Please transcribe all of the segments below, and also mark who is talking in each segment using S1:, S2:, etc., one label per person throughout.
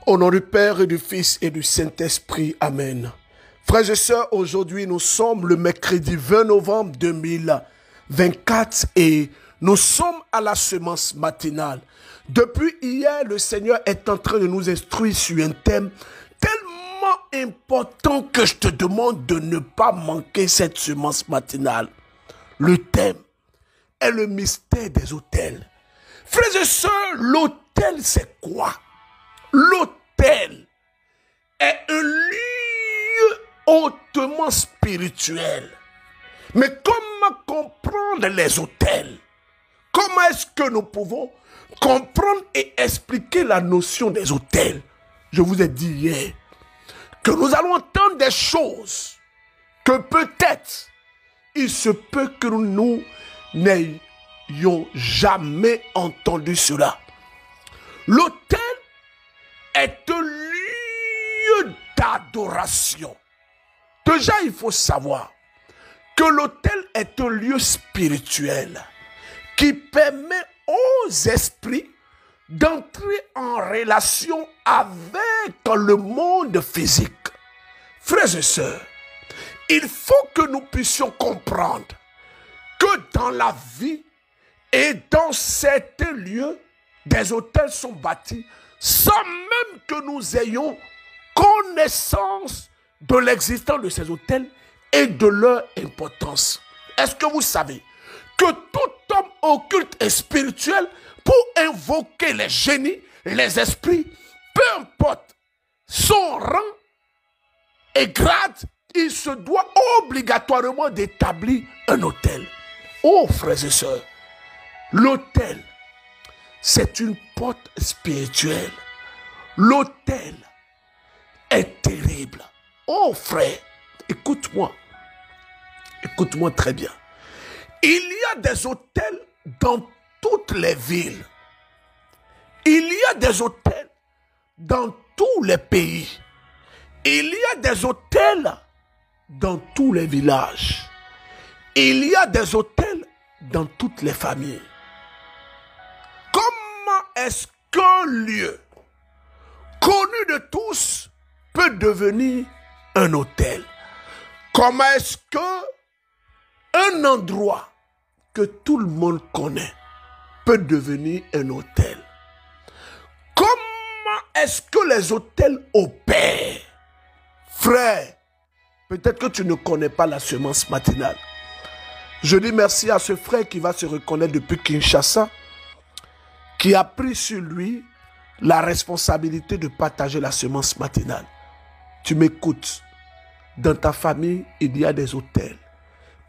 S1: Au nom du Père et du Fils et du Saint-Esprit. Amen. Frères et sœurs, aujourd'hui nous sommes le mercredi 20 novembre 2024 et nous sommes à la semence matinale. Depuis hier, le Seigneur est en train de nous instruire sur un thème tellement important que je te demande de ne pas manquer cette semence matinale. Le thème est le mystère des autels. Frères et sœurs, l'autel c'est quoi? L'autel est un lieu hautement spirituel. Mais comment comprendre les autels? Comment est-ce que nous pouvons comprendre et expliquer la notion des autels? Je vous ai dit hier que nous allons entendre des choses que peut-être il se peut que nous n'ayons jamais entendu cela. L'autel est un lieu d'adoration. Déjà, il faut savoir que l'autel est un lieu spirituel qui permet aux esprits d'entrer en relation avec le monde physique. Frères et sœurs, il faut que nous puissions comprendre que dans la vie et dans certains lieux, des autels sont bâtis sans même que nous ayons connaissance de l'existence de ces autels et de leur importance. Est-ce que vous savez que tout homme occulte et spirituel, pour invoquer les génies, les esprits, peu importe son rang et grade, il se doit obligatoirement d'établir un autel. Oh frères et sœurs, l'autel, c'est une porte spirituelle. L'autel est terrible. Oh frère, écoute-moi. Écoute-moi très bien. Il y a des autels dans toutes les villes. Il y a des autels dans tous les pays. Il y a des autels dans tous les villages. Il y a des autels dans toutes les familles. Comment est-ce qu'un lieu connu de tous peut devenir un hôtel? Comment est-ce qu'un endroit que tout le monde connaît peut devenir un hôtel? Comment est-ce que les hôtels opèrent? Frère, peut-être que tu ne connais pas la semence matinale. Je dis merci à ce frère qui va se reconnaître depuis Kinshasa, qui a pris sur lui la responsabilité de partager la semence matinale. Tu m'écoutes. Dans ta famille, il y a des autels.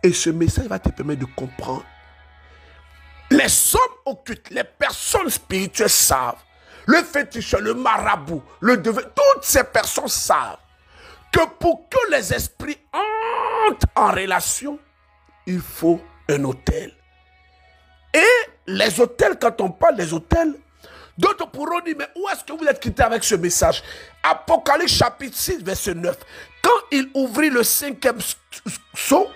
S1: Et ce message va te permettre de comprendre. Les hommes occultes, les personnes spirituelles savent. Le féticheur, le marabout, le devin, toutes ces personnes savent que pour que les esprits entrent en relation, il faut un autel. Et les autels, quand on parle des autels, d'autres pourront dire, mais où est-ce que vous êtes quitté avec ce message? Apocalypse chapitre 6, verset 9. Quand il ouvrit le 5e sceau,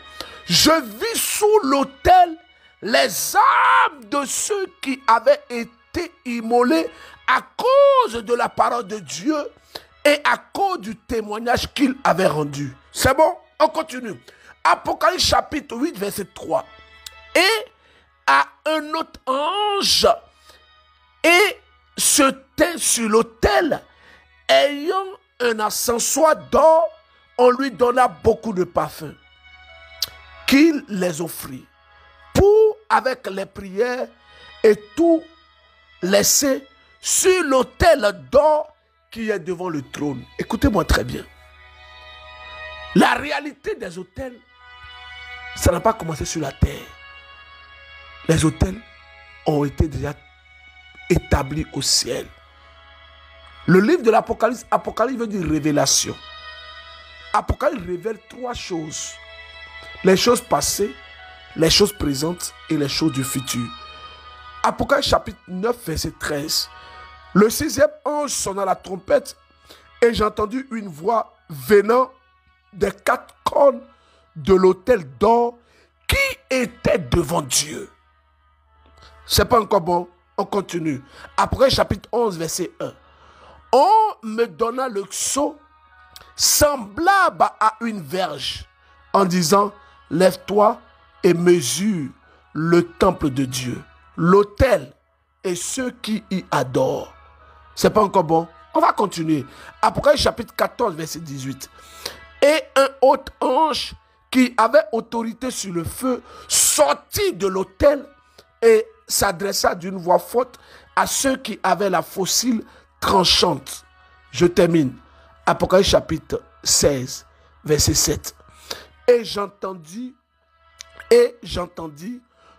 S1: je vis sous l'autel les âmes de ceux qui avaient été immolés à cause de la parole de Dieu et à cause du témoignage qu'il avait rendu. C'est bon? On continue. Apocalypse chapitre 8, verset 3. Et à un autre ange, et se tint sur l'autel, ayant un encensoir d'or, on lui donna beaucoup de parfums, qu'il les offrit, pour, avec les prières, et tout laisser sur l'autel d'or qui est devant le trône. Écoutez-moi très bien. La réalité des autels, ça n'a pas commencé sur la terre. Les autels ont été déjà établis au ciel. Le livre de l'Apocalypse, Apocalypse veut dire révélation. Apocalypse révèle 3 choses. Les choses passées, les choses présentes et les choses du futur. Apocalypse chapitre 9, verset 13. Le 6e ange sonna la trompette et j'ai entendu une voix venant des 4 cornes de l'autel d'or qui était devant Dieu. C'est pas encore bon. On continue. Après chapitre 11, verset 1. On me donna le sceau semblable à une verge, en disant, lève-toi et mesure le temple de Dieu, l'autel et ceux qui y adorent. C'est pas encore bon? On va continuer. Apocalypse chapitre 14, verset 18. Et un autre ange qui avait autorité sur le feu sortit de l'autel et s'adressa d'une voix forte à ceux qui avaient la faucille tranchante. Je termine. Apocalypse chapitre 16, verset 7. Et j'entendis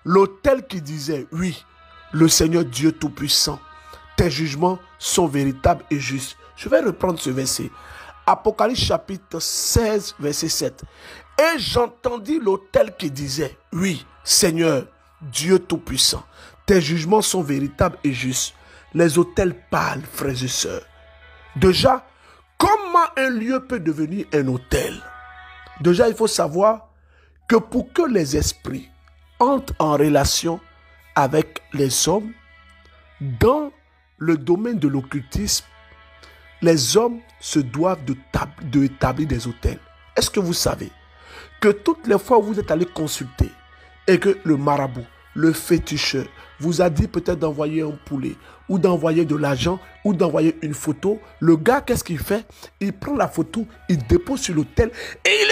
S1: l'autel qui disait, oui, le Seigneur Dieu Tout-Puissant, tes jugements sont véritables et justes. Je vais reprendre ce verset. Apocalypse chapitre 16, verset 7. Et j'entendis l'autel qui disait, oui, Seigneur Dieu Tout-Puissant, tes jugements sont véritables et justes. Les autels parlent, frères et sœurs. Déjà, comment un lieu peut devenir un autel? Déjà, il faut savoir que pour que les esprits entrent en relation avec les hommes, dans le domaine de l'occultisme, les hommes se doivent d'établir des autels. Est-ce que vous savez que toutes les fois où vous êtes allé consulter et que le marabout, le féticheur, vous a dit peut-être d'envoyer un poulet ou d'envoyer de l'argent ou d'envoyer une photo, le gars, qu'est-ce qu'il fait? Il prend la photo, il dépose sur l'autel et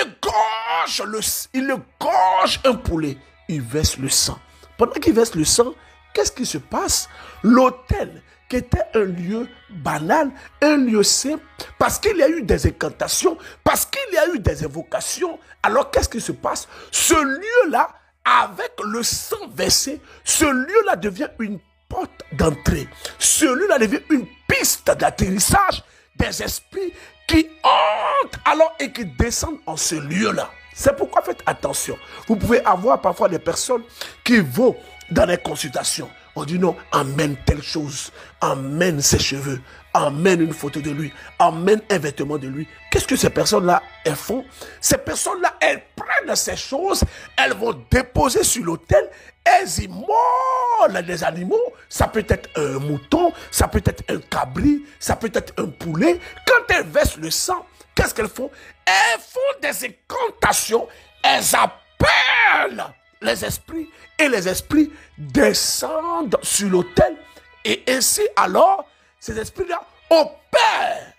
S1: il gorge un poulet. Il verse le sang. Pendant qu'il verse le sang, qu'est-ce qui se passe? L'autel, qui était un lieu banal, un lieu simple, parce qu'il y a eu des incantations, parce qu'il y a eu des invocations, alors qu'est-ce qui se passe? Ce lieu-là, avec le sang versé, ce lieu-là devient une porte d'entrée. Ce lieu-là devient une piste d'atterrissage des esprits qui entrent alors et qui descendent en ce lieu-là. C'est pourquoi faites attention. Vous pouvez avoir parfois des personnes qui vont dans les consultations. On dit non, emmène telle chose, emmène ses cheveux, emmène une photo de lui, emmène un vêtement de lui. Qu'est-ce que ces personnes-là, elles font? Ces personnes-là, elles prennent ces choses, elles vont déposer sur l'autel, elles immolent des animaux. Ça peut être un mouton, ça peut être un cabri, ça peut être un poulet. Quand elles versent le sang, qu'est-ce qu'elles font? Elles font des incantations, elles appellent les esprits et les esprits descendent sur l'autel et ainsi alors ces esprits-là opèrent.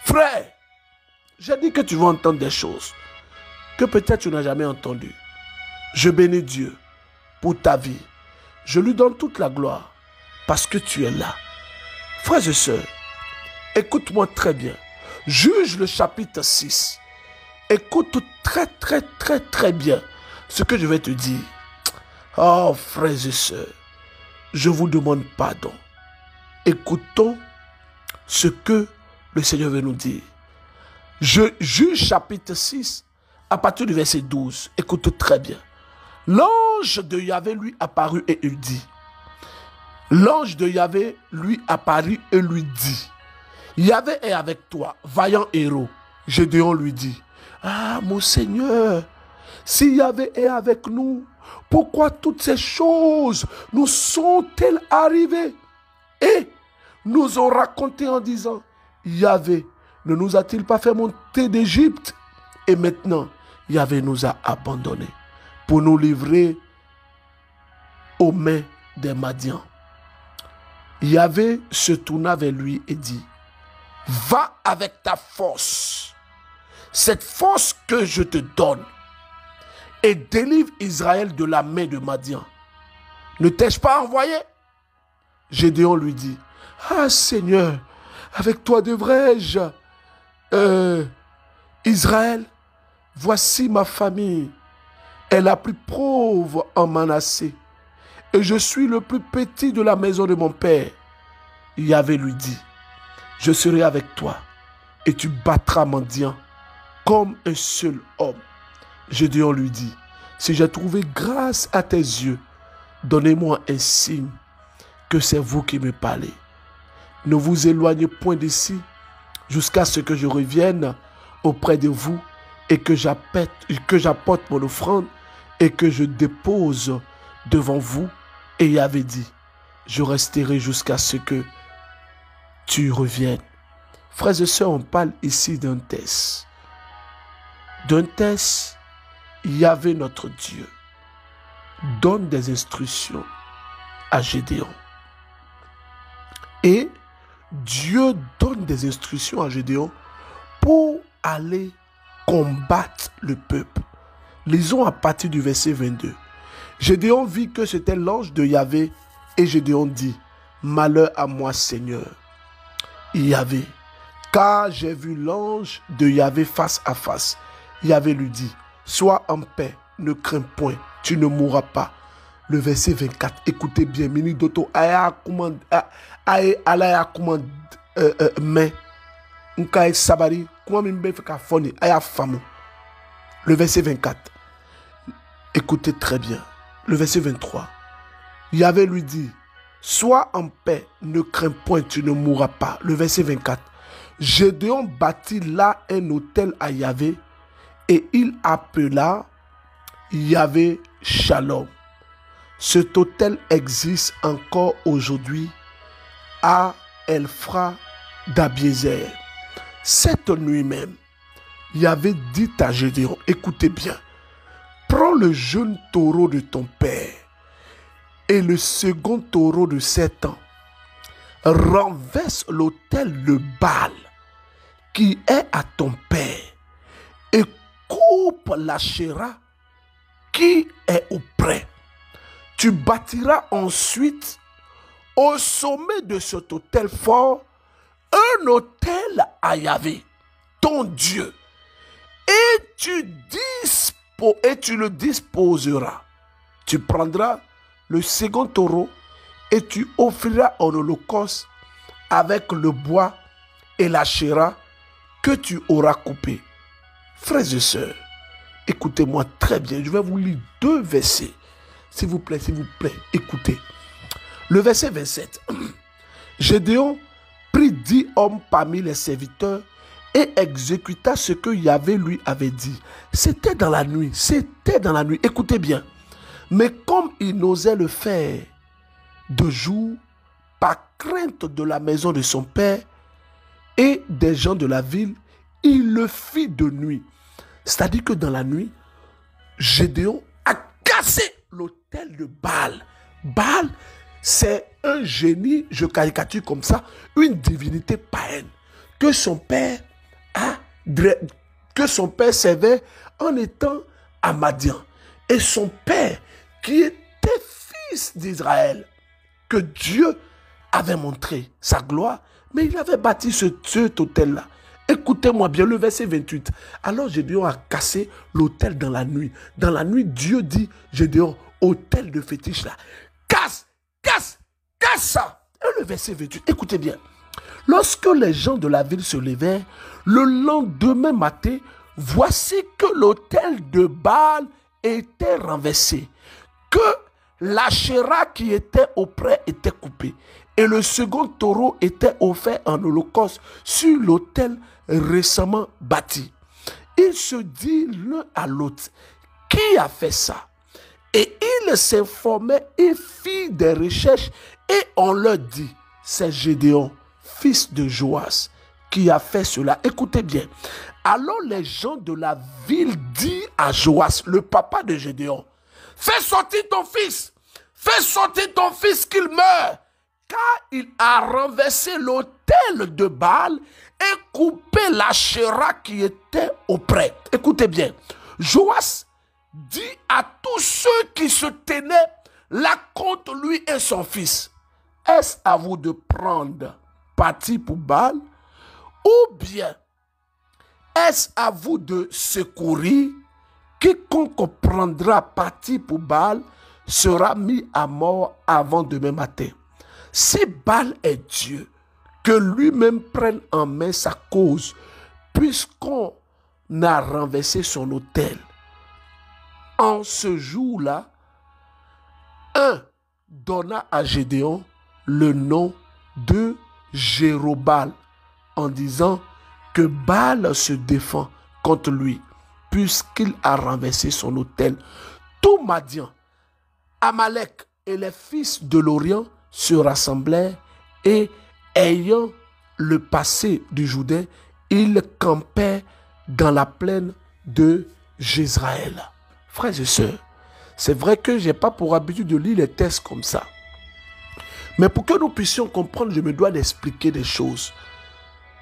S1: Frère, j'ai dit que tu vas entendre des choses que peut-être tu n'as jamais entendues. Je bénis Dieu pour ta vie. Je lui donne toute la gloire parce que tu es là. Frères et sœurs, écoute-moi très bien. Juge le chapitre 6. Écoute très bien ce que je vais te dire. Oh, frères et sœurs, je vous demande pardon. Écoutons ce que le Seigneur veut nous dire. Juge chapitre 6, à partir du verset 12. Écoute très bien. L'ange de Yahvé lui apparut et il dit. L'ange de Yahvé lui apparut et lui dit. Yahvé est avec toi, vaillant héros. Gédéon lui dit. Ah, mon Seigneur, si Yahvé est avec nous, pourquoi toutes ces choses nous sont-elles arrivées? Et nous ont raconté en disant, Yahvé ne nous a-t-il pas fait monter d'Égypte? Et maintenant, Yahvé nous a abandonnés pour nous livrer aux mains des Madians. Yahvé se tourna vers lui et dit, va avec ta force, cette force que je te donne, et délivre Israël de la main de Madian. Ne t'ai-je pas envoyé? Gédéon lui dit, ah Seigneur, avec toi devrais-je, Israël, voici ma famille, est la plus pauvre en Manassé, et je suis le plus petit de la maison de mon père. Yahvé lui dit, je serai avec toi, et tu battras Madian comme un seul homme. Gédéon lui dit, si j'ai trouvé grâce à tes yeux, donnez-moi un signe que c'est vous qui me parlez. Ne vous éloignez point d'ici jusqu'à ce que je revienne auprès de vous et que j'apporte mon offrande et que je dépose devant vous. Et il avait dit, je resterai jusqu'à ce que tu reviennes. Frères et sœurs, on parle ici d'un test. D'un test, Yahvé notre Dieu donne des instructions à Gédéon. Et Dieu donne des instructions à Gédéon pour aller combattre le peuple. Lisons à partir du verset 22. Gédéon vit que c'était l'ange de Yahvé et Gédéon dit, malheur à moi Seigneur, Yahvé, car j'ai vu l'ange de Yahvé face à face. Yahvé lui dit, sois en paix, ne crains point, tu ne mourras pas. Le verset 24, écoutez bien, mini doto aya commande ala commande mais nkai sabari comment mimbe feka foni aya famo. Le verset 24, écoutez très bien. Le verset 23, Yahvé lui dit, sois en paix, ne crains point, tu ne mourras pas. Le verset 24, Gédéon bâtit là un autel à Yahvé et il appela Yahvé Shalom. Cet autel existe encore aujourd'hui à Elphra d'Abiézer. Cette nuit même, Yahvé dit à Gédéon, écoutez bien, prends le jeune taureau de ton père et le second taureau de 7 ans, renverse l'autel de Baal qui est à ton père et coupe l'Achéra qui est auprès. Tu bâtiras ensuite au sommet de cet autel fort un autel à Yahvé, ton Dieu, et tu le disposeras. Tu prendras le second taureau et tu offriras en holocauste avec le bois et la chéra que tu auras coupé. Frères et sœurs, écoutez-moi très bien. Je vais vous lire 2 versets. S'il vous plaît, écoutez. Le verset 27. Gédéon prit 10 hommes parmi les serviteurs et exécuta ce que Yahvé lui avait dit. C'était dans la nuit. Écoutez bien. Mais comme il n'osait le faire de jour, par crainte de la maison de son père et des gens de la ville, il le fit de nuit. C'est-à-dire que dans la nuit, Gédéon a cassé l'autel de Baal. Baal, c'est un génie, je caricature comme ça, une divinité païenne que son père servait en étant à Madian. Et son père, qui était fils d'Israël, que Dieu avait montré sa gloire, mais il avait bâti cet autel-là. Écoutez-moi bien, le verset 28. Alors Gédéon a cassé l'autel dans la nuit. Dans la nuit, Dieu dit, Gédéon, autel de fétiche là, casse ça. Et le verset 28, écoutez bien. Lorsque les gens de la ville se levèrent, le lendemain matin, voici que l'autel de Baal était renversé, que l'Achéra qui était auprès était coupée, et le second taureau était offert en holocauste sur l'autel récemment bâti. Ils se disent l'un à l'autre, qui a fait ça? Et ils s'informaient et firent des recherches, et on leur dit, c'est Gédéon, fils de Joas, qui a fait cela. Écoutez bien. Alors les gens de la ville disent à Joas, le papa de Gédéon, fais sortir ton fils qu'il meure, car il a renversé l'autel de Baal et coupé l'Achéra qui était auprès. Écoutez bien, Joas dit à tous ceux qui se tenaient là contre lui et son fils, est-ce à vous de prendre parti pour Baal, ou bien est-ce à vous de secourir? Quiconque prendra parti pour Baal sera mis à mort avant demain matin. Si Baal est Dieu, que lui-même prenne en main sa cause, puisqu'on a renversé son autel. En ce jour-là, un donna à Gédéon le nom de Jérobal, en disant que Baal se défend contre lui, puisqu'il a renversé son autel. Tout Madian, Amalek et les fils de l'Orient se rassemblèrent et, ayant le passé du Jourdain, il campait dans la plaine de Jezreel. Frères et sœurs, c'est vrai que je n'ai pas pour habitude de lire les textes comme ça. Mais pour que nous puissions comprendre, je me dois d'expliquer des choses.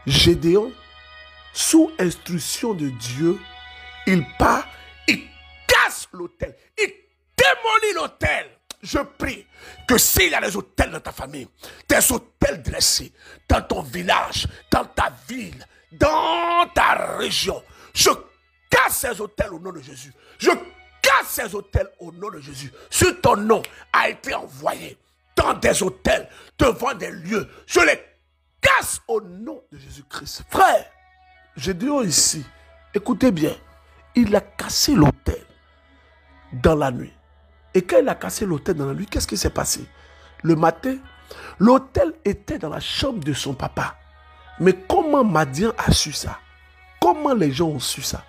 S1: Gédéon, sous instruction de Dieu, il part, il casse l'autel, il démolit l'autel. Je prie que s'il y a des autels dans ta famille, des autels dressés dans ton village, dans ta ville, dans ta région, je casse ces autels au nom de Jésus. Je casse ces autels au nom de Jésus. Si ton nom a été envoyé dans des autels, devant des lieux, je les casse au nom de Jésus-Christ. Frère, je dis ici, écoutez bien, il a cassé l'autel dans la nuit. Et quand il a cassé l'autel dans la nuit, qu'est-ce qui s'est passé? Le matin, l'autel était dans la chambre de son papa. Mais comment Madian a su ça? Comment les gens ont su ça?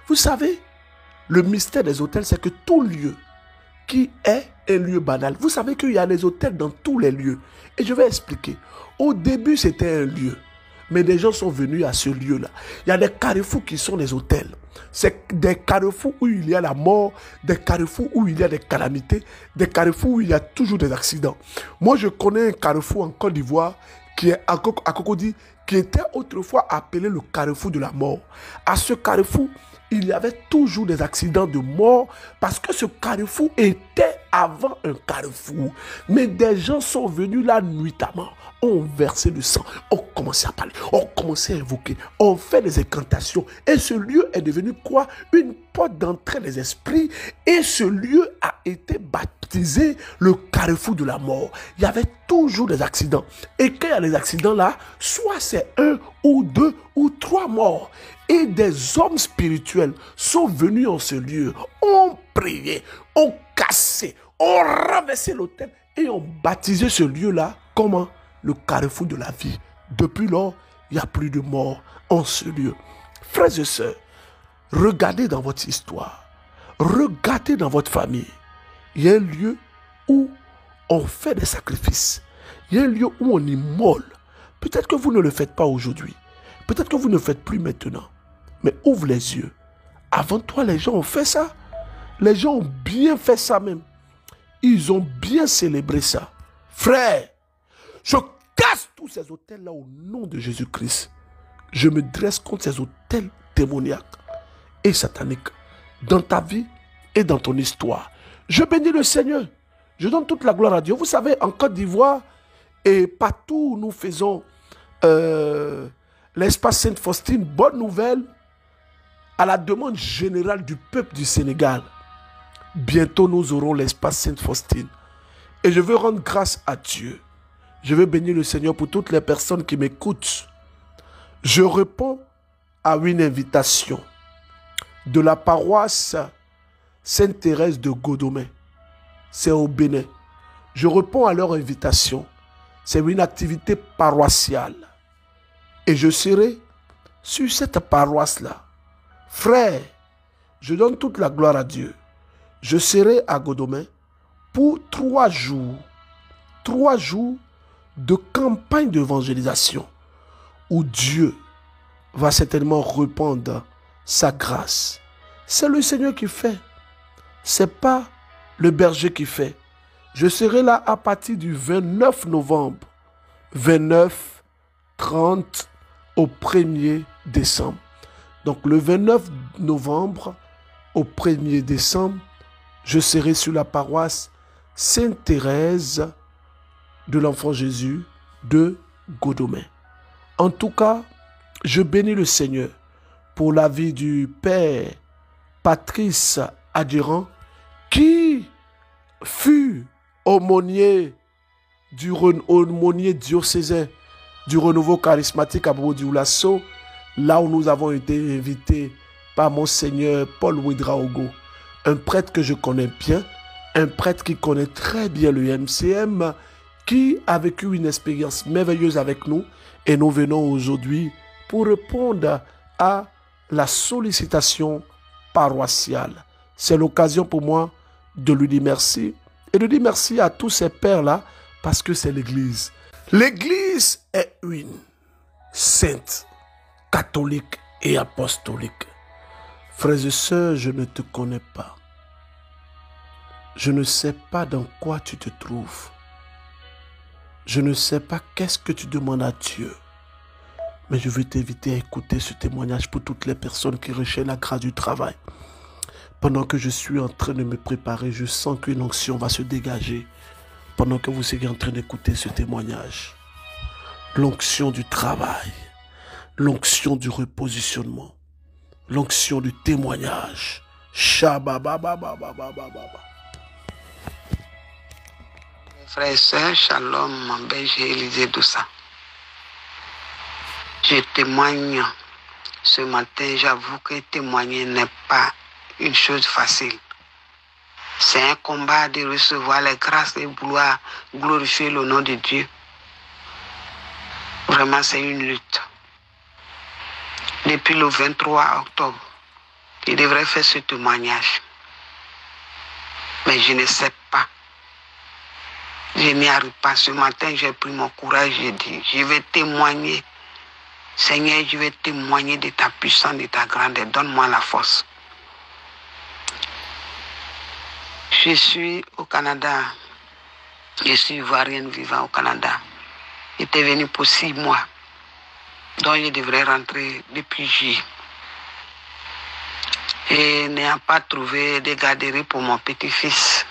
S1: Vous savez, le mystère des autels, c'est que tout lieu qui est un lieu banal, vous savez qu'il y a des autels dans tous les lieux. Et je vais expliquer. Au début, c'était un lieu. Mais des gens sont venus à ce lieu-là. Il y a des carrefours qui sont des autels. C'est des carrefours où il y a la mort, des carrefours où il y a des calamités, des carrefours où il y a toujours des accidents. Moi, je connais un carrefour en Côte d'Ivoire qui est à Cocody, qui était autrefois appelé le carrefour de la mort. À ce carrefour, il y avait toujours des accidents de mort parce que ce carrefour était avant un carrefour. Mais des gens sont venus là nuitamment, ont versé du sang, ont commencé à parler, ont commencé à invoquer, ont fait des incantations. Et ce lieu est devenu quoi? Une porte d'entrée des esprits. Et ce lieu a été baptisé le carrefour de la mort. Il y avait toujours des accidents. Et quand il y a des accidents là, soit c'est 1 ou 2 ou 3 morts. Et des hommes spirituels sont venus en ce lieu, ont prié, ont cassé, ont renversé l'autel et ont baptisé ce lieu-là comment? Le carrefour de la vie. Depuis lors, il n'y a plus de mort en ce lieu. Frères et sœurs, regardez dans votre histoire, regardez dans votre famille. Il y a un lieu où on fait des sacrifices. Il y a un lieu où on immole. Peut-être que vous ne le faites pas aujourd'hui. Peut-être que vous ne le faites plus maintenant. Mais ouvre les yeux. Avant toi, les gens ont fait ça. Les gens ont bien fait ça même. Ils ont bien célébré ça. Frère, je casse tous ces autels-là au nom de Jésus-Christ. Je me dresse contre ces autels démoniaques et sataniques dans ta vie et dans ton histoire. Je bénis le Seigneur. Je donne toute la gloire à Dieu. Vous savez, en Côte d'Ivoire et partout où nous faisons l'espace Sainte-Faustine, bonne nouvelle, à la demande générale du peuple du Sénégal, bientôt nous aurons l'espace Sainte-Faustine. Et je veux rendre grâce à Dieu. Je veux bénir le Seigneur pour toutes les personnes qui m'écoutent. Je réponds à une invitation de la paroisse Sainte-Thérèse de Godomé. C'est au Bénin. Je réponds à leur invitation. C'est une activité paroissiale. Et je serai sur cette paroisse-là. Frère, je donne toute la gloire à Dieu. Je serai à Godomé pour 3 jours. 3 jours de campagne d'évangélisation où Dieu va certainement répandre sa grâce. C'est le Seigneur qui fait. Ce n'est pas le berger qui fait. Je serai là à partir du 29 novembre, 29, 30 au 1er décembre. Donc le 29 novembre au 1er décembre, je serai sur la paroisse Sainte-Thérèse de l'Enfant Jésus de Godomé. En tout cas, je bénis le Seigneur pour la vie du Père Patrice Adjérand qui fut aumônier diocésain du renouveau charismatique à Bobo-Dioulasso, là où nous avons été invités par Monseigneur Paul Ouidraogo, un prêtre que je connais bien, un prêtre qui connaît très bien le MCM, qui a vécu une expérience merveilleuse avec nous, et nous venons aujourd'hui pour répondre à la sollicitation paroissiale. C'est l'occasion pour moi de lui dire merci et de dire merci à tous ces pères-là parce que c'est l'Église. L'Église est une. sainte, catholique et apostolique. Frères et sœurs, je ne te connais pas. Je ne sais pas dans quoi tu te trouves. Je ne sais pas qu'est-ce que tu demandes à Dieu. Mais je veux t'inviter à écouter ce témoignage pour toutes les personnes qui recherchent la grâce du travail. Pendant que je suis en train de me préparer, je sens qu'une onction va se dégager. Pendant que vous êtes en train d'écouter ce témoignage. L'onction du travail. L'onction du repositionnement. L'onction du témoignage. Shababababababababa.
S2: Frères et sœurs, shalom, mon berger Élisée Doussa. Je témoigne ce matin, j'avoue que témoigner n'est pas une chose facile. C'est un combat de recevoir les grâces et vouloir glorifier le nom de Dieu. Vraiment, c'est une lutte. Depuis le 23 octobre, je devrais faire ce témoignage. Mais je ne sais pas. Je n'y arrive pas. Ce matin, j'ai pris mon courage, j'ai dit, je vais témoigner. Seigneur, je vais témoigner de ta puissance, de ta grandeur. Donne-moi la force. Je suis au Canada. Je suis ivoirienne vivant au Canada. J'étais venue pour 6 mois. Donc je devrais rentrer depuis juillet. Et n'ayant pas trouvé de garderie pour mon petit-fils,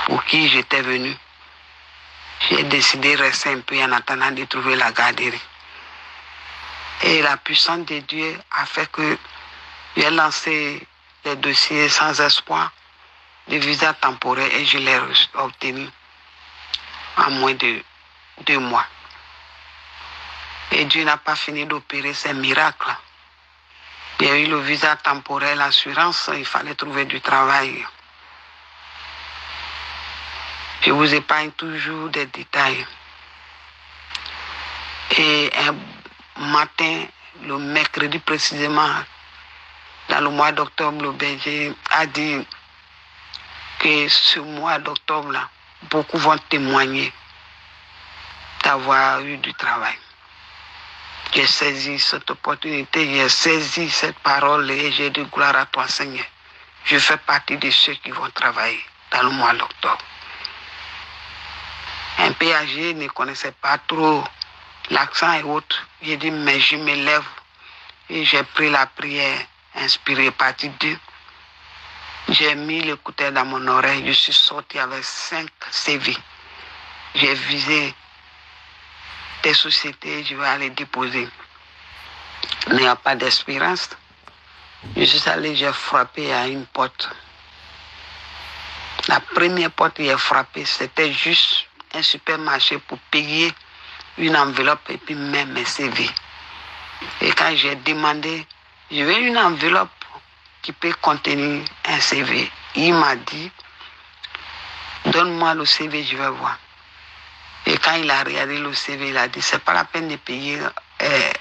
S2: pour qui j'étais venu, j'ai décidé de rester un peu en attendant de trouver la garderie. Et la puissance de Dieu a fait que j'ai lancé les dossiers sans espoir de visa temporaire et je l'ai obtenu en moins de 2 mois. Et Dieu n'a pas fini d'opérer ces miracles. Il y a eu le visa temporaire, l'assurance, il fallait trouver du travail. Je vous épargne toujours des détails. Et un matin, le mercredi précisément, dans le mois d'octobre, le berger a dit que ce mois d'octobre-là, beaucoup vont témoigner d'avoir eu du travail. J'ai saisi cette opportunité, j'ai saisi cette parole et j'ai dit gloire à toi, Seigneur. Je fais partie de ceux qui vont travailler dans le mois d'octobre. Un peu âgé, ne connaissait pas trop l'accent et autres. J'ai dit, mais je me lève et j'ai pris la prière inspirée partie 2. J'ai mis l'écouteur dans mon oreille, je suis sorti avec 5 CV. J'ai visé des sociétés, je vais aller déposer. N'ayant pas d'espérance, je suis allé, j'ai frappé à une porte. La première porte que j'ai frappée, c'était juste un supermarché pour payer une enveloppe et puis même mes CV. Et quand j'ai demandé, je veux une enveloppe qui peut contenir un CV, il m'a dit, donne-moi le CV, je vais voir. Et quand il a regardé le CV, il a dit, c'est pas la peine de payer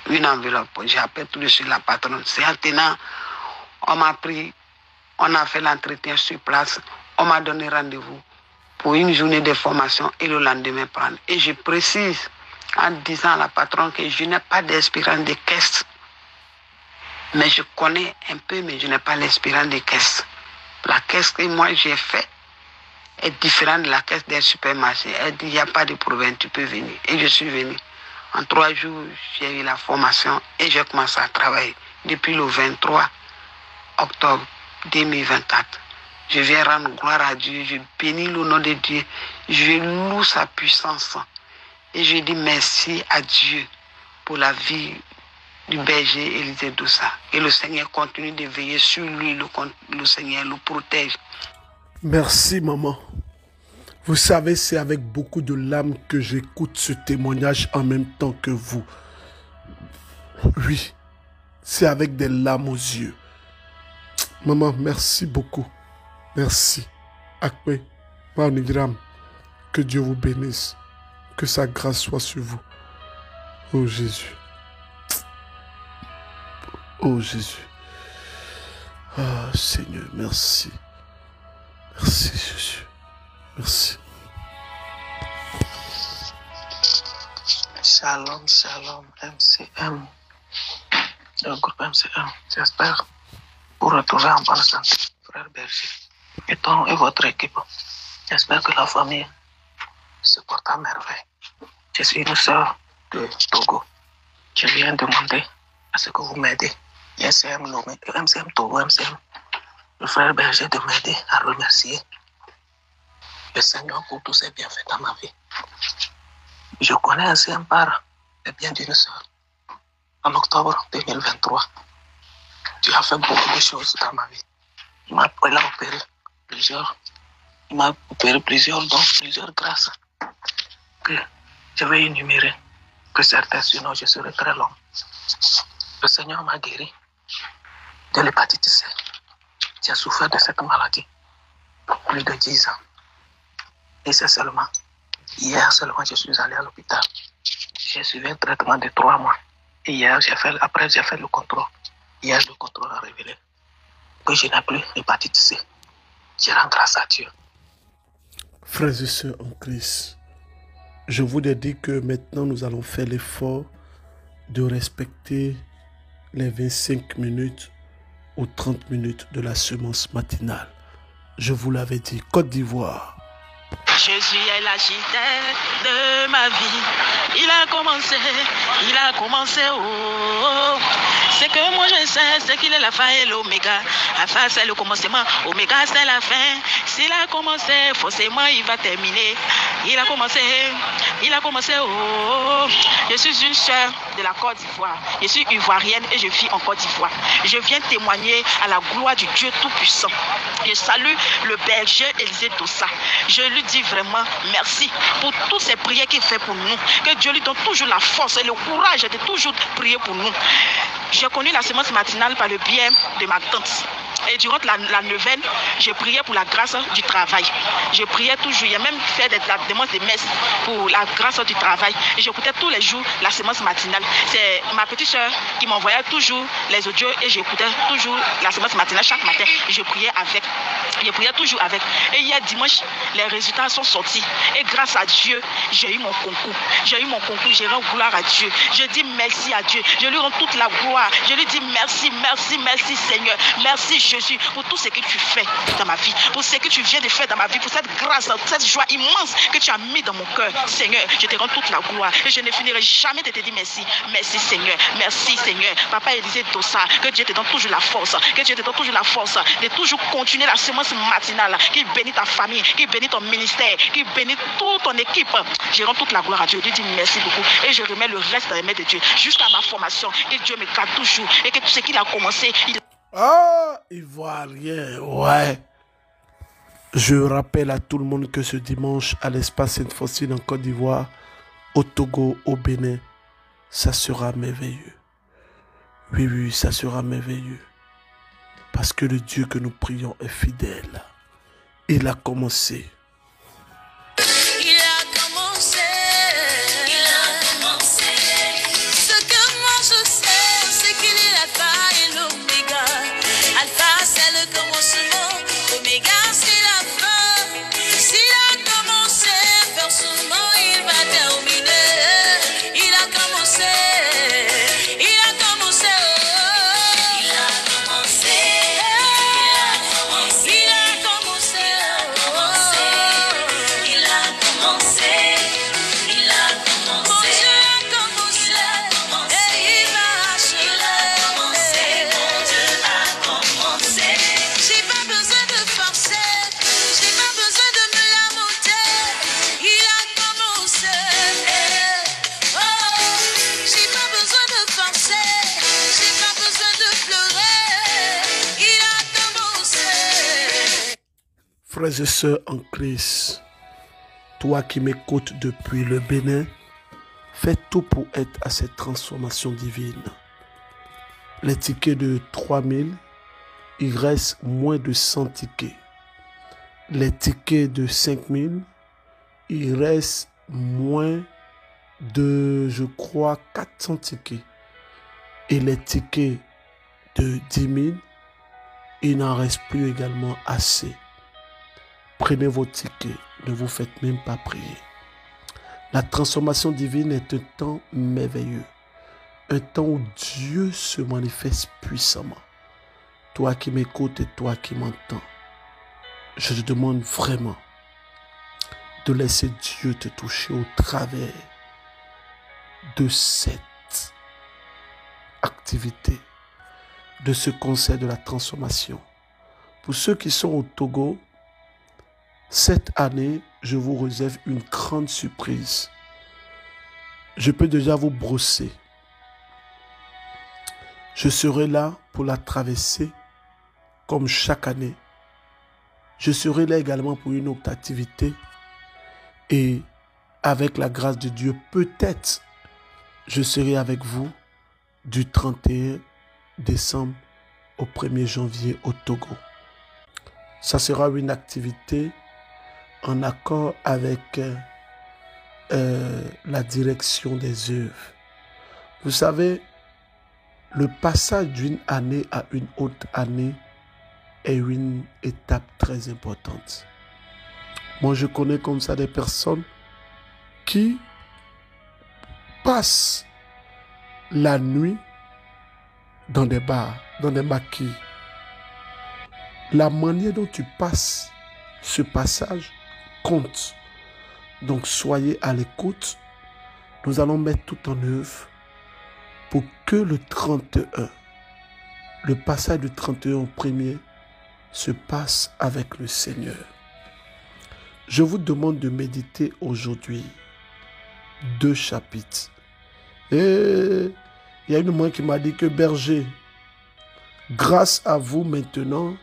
S2: une enveloppe. J'ai appelé tout de suite la patronne. C'est maintenant, on m'a pris, on a fait l'entretien sur place, on m'a donné rendez-vous pour une journée de formation et le lendemain prendre. Et je précise en disant à la patronne que je n'ai pas d'espérance de caisse. Mais je connais un peu, mais je n'ai pas l'espérance de caisse. La caisse que moi j'ai faite est différente de la caisse d'un supermarché. Elle dit, il n'y a pas de problème, tu peux venir. Et je suis venu. En 3 jours, j'ai eu la formation et j'ai commencé à travailler depuis le 23 octobre 2024. Je viens rendre gloire à Dieu, je bénis le nom de Dieu, je loue sa puissance. Et je dis merci à Dieu pour la vie du berger Élisée Doussa. Et le Seigneur continue de veiller sur lui, le Seigneur le protège.
S1: Merci, maman. Vous savez, c'est avec beaucoup de larmes que j'écoute ce témoignage en même temps que vous. Oui, c'est avec des larmes aux yeux. Maman, merci beaucoup. Merci. Akwe, Paonigram, que Dieu vous bénisse. Que sa grâce soit sur vous. Oh Jésus. Oh Jésus. Ah Seigneur, merci. Merci Jésus. Merci.
S2: Merci.
S3: Shalom, shalom, MCM, le groupe MCM. J'espère vous retrouver en bonne santé, frère Berger, et votre équipe. J'espère que la famille se porte à merveille. Je suis une sœur de Togo. Je viens demander à ce que vous m'aidez. MCM Togo, MCM, le frère Berger, de m'aider à remercier le Seigneur pour tous ses bienfaits dans ma vie. Je connais MCM par le bien d'une sœur. En octobre 2023, Dieu a fait beaucoup de choses dans ma vie. Il m'a opéré plusieurs dons, plusieurs grâces que je vais énumérer, que certains, sinon je serai très long. Le Seigneur m'a guéri de l'hépatite C. J'ai souffert de cette maladie pour plus de 10 ans. Et c'est seulement, hier seulement, je suis allé à l'hôpital. J'ai suivi un traitement de 3 mois. Et hier, j'ai fait le contrôle. Hier, le contrôle a révélé que je n'ai plus l'hépatite C. Je rends grâce à Dieu.
S1: Frères et sœurs en Christ, je vous ai dit que maintenant nous allons faire l'effort de respecter les 25 minutes ou 30 minutes de la semence matinale. Je vous l'avais dit, Côte d'Ivoire.
S4: Jésus est l'architecte de ma vie. Il a commencé, oh. C'est que moi je sais, c'est qu'il est l'alpha et l'oméga. Alpha c'est le commencement, oméga c'est la fin. S'il a commencé, forcément il va terminer. Il a commencé, oh. Je suis une sœur de la Côte d'Ivoire. Je suis ivoirienne et je vis en Côte d'Ivoire. Je viens témoigner à la gloire du Dieu Tout-Puissant. Je salue le berger Élisée Dossa. Je lui dis vraiment merci pour toutes ces prières qu'il fait pour nous. Que Dieu lui donne toujours la force et le courage de toujours prier pour nous. J'ai connu la semence matinale par le biais de ma tante. Et durant la neuvaine, j'ai prié pour la grâce du travail. Je priais toujours, j'ai même fait la demande de messe pour la grâce du travail. Et j'écoutais tous les jours la semence matinale. C'est ma petite soeur qui m'envoyait toujours les audios et j'écoutais toujours la semence matinale chaque matin. Et je priais avec. Je priais toujours avec. Et hier dimanche, les résultats sont sortis. Et grâce à Dieu, j'ai eu mon concours. J'ai rendu gloire à Dieu. Je dis merci à Dieu. Je lui rends toute la gloire. Je lui dis merci Seigneur. Merci Jésus pour tout ce que tu fais dans ma vie. Pour ce que tu viens de faire dans ma vie. Pour cette grâce, cette joie immense que tu as mis dans mon cœur. Seigneur, je te rends toute la gloire. Et je ne finirai jamais de te dire merci. Merci Seigneur. Merci Seigneur. Papa Élisée Dossa, que Dieu te donne toujours la force. Que Dieu te donne toujours la force de toujours continuer la semence matinale. Qui bénit ta famille. Qui bénit ton ministère. Qui bénit toute ton équipe. Je rends toute la gloire à Dieu. Je lui dis merci beaucoup. Et je remets le reste dans les mains de Dieu. Jusqu'à ma formation. Que Dieu me garde toujours. Et que tout ce qu'il a commencé,
S1: Ah, Ivoirien, ouais. Je rappelle à tout le monde que ce dimanche, à l'espace Sainte-Faustine en Côte d'Ivoire, au Togo, au Bénin, ça sera merveilleux. Oui, ça sera merveilleux. Parce que le Dieu que nous prions est fidèle. Il a commencé. Frères et sœurs en Christ, toi qui m'écoutes depuis le Bénin, fais tout pour être à cette transformation divine. Les tickets de 3000, il reste moins de 100 tickets. Les tickets de 5000, il reste moins de, je crois, 400 tickets. Et les tickets de 10 000, il n'en reste plus également assez. Prenez vos tickets, ne vous faites même pas prier. La transformation divine est un temps merveilleux. Un temps où Dieu se manifeste puissamment. Toi qui m'écoutes et toi qui m'entends, je te demande vraiment de laisser Dieu te toucher au travers de cette activité, de ce concert de la transformation. Pour ceux qui sont au Togo, cette année, je vous réserve une grande surprise. Je peux déjà vous brosser. Je serai là pour la traverser comme chaque année. Je serai là également pour une autre activité. Et avec la grâce de Dieu, peut-être, je serai avec vous du 31 décembre au 1er janvier au Togo. Ça sera une activité en accord avec la direction des œuvres. Vous savez, le passage d'une année à une autre année est une étape très importante. Moi, je connais comme ça des personnes qui passent la nuit dans des bars, dans des maquis. La manière dont tu passes ce passage compte. Donc, soyez à l'écoute. Nous allons mettre tout en œuvre pour que le 31, le passage du 31 au 1er, se passe avec le Seigneur. Je vous demande de méditer aujourd'hui 2 chapitres. Et il y a une maman qui m'a dit que berger, grâce à vous maintenant,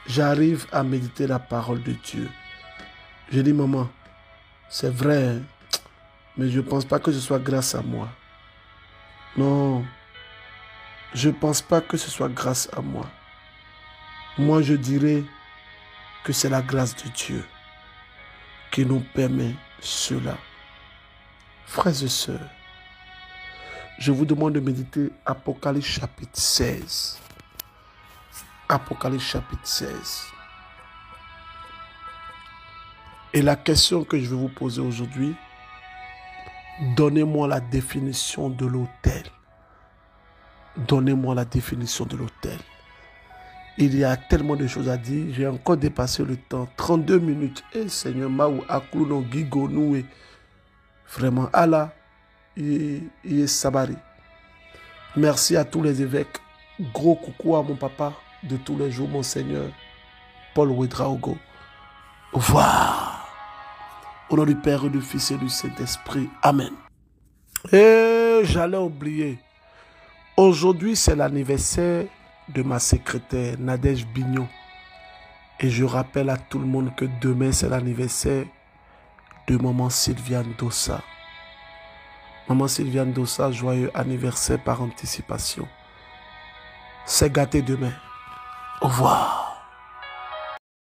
S1: j'arrive à méditer la parole de Dieu. J'ai dit, maman, c'est vrai, hein, mais je ne pense pas que ce soit grâce à moi. Non, je ne pense pas que ce soit grâce à moi. Moi, je dirais que c'est la grâce de Dieu qui nous permet cela. Frères et sœurs, je vous demande de méditer Apocalypse chapitre 16. Apocalypse chapitre 16. Et la question que je vais vous poser aujourd'hui, donnez-moi la définition de l'autel. Donnez-moi la définition de l'autel. Il y a tellement de choses à dire. J'ai encore dépassé le temps. 32 minutes. Et Seigneur, Maou, Aklou, non, Gigo, nous, vraiment, Allah, il est Sabari. Merci à tous les évêques. Gros coucou à mon papa de tous les jours, mon Seigneur, Paul Ouedraogo. Au revoir. Au nom du Père et du Fils et du Saint-Esprit. Amen. Et j'allais oublier. Aujourd'hui, c'est l'anniversaire de ma secrétaire, Nadège Bignon. Et je rappelle à tout le monde que demain, c'est l'anniversaire de maman Sylviane Dossa. Maman Sylviane Dossa, joyeux anniversaire par anticipation. C'est gâté demain. Au revoir.